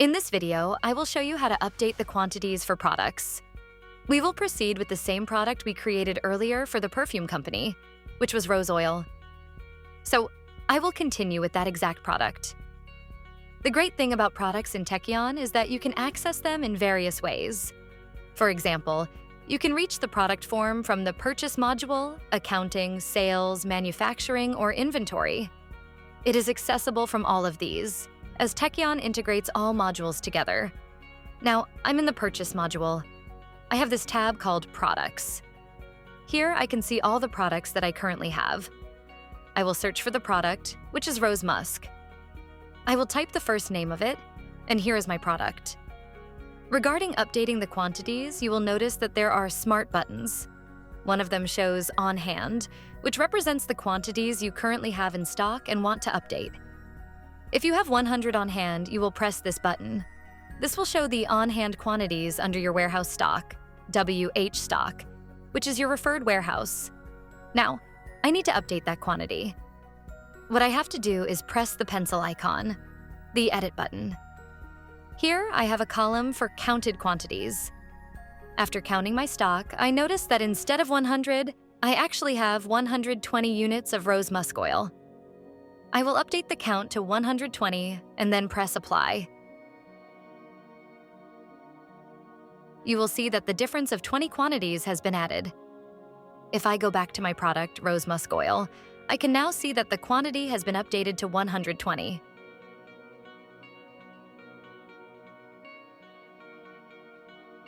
In this video, I will show you how to update the quantities for products. We will proceed with the same product we created earlier for the perfume company, which was rose oil. So I will continue with that exact product. The great thing about products in Techyon is that you can access them in various ways. For example, you can reach the product form from the Purchase module, Accounting, Sales, Manufacturing, or Inventory. It is accessible from all of these, as Techyon integrates all modules together. Now, I'm in the Purchase module. I have this tab called Products. Here, I can see all the products that I currently have. I will search for the product, which is rose musk. I will type the first name of it, and here is my product. Regarding updating the quantities, you will notice that there are smart buttons. One of them shows On Hand, which represents the quantities you currently have in stock and want to update. If you have 100 on hand, you will press this button. This will show the on-hand quantities under your warehouse stock, WH stock, which is your referred warehouse. Now, I need to update that quantity. What I have to do is press the pencil icon, the Edit button. Here, I have a column for counted quantities. After counting my stock, I notice that instead of 100, I actually have 120 units of rose musk oil. I will update the count to 120 and then press Apply. You will see that the difference of 20 quantities has been added. If I go back to my product, rose musk oil, I can now see that the quantity has been updated to 120.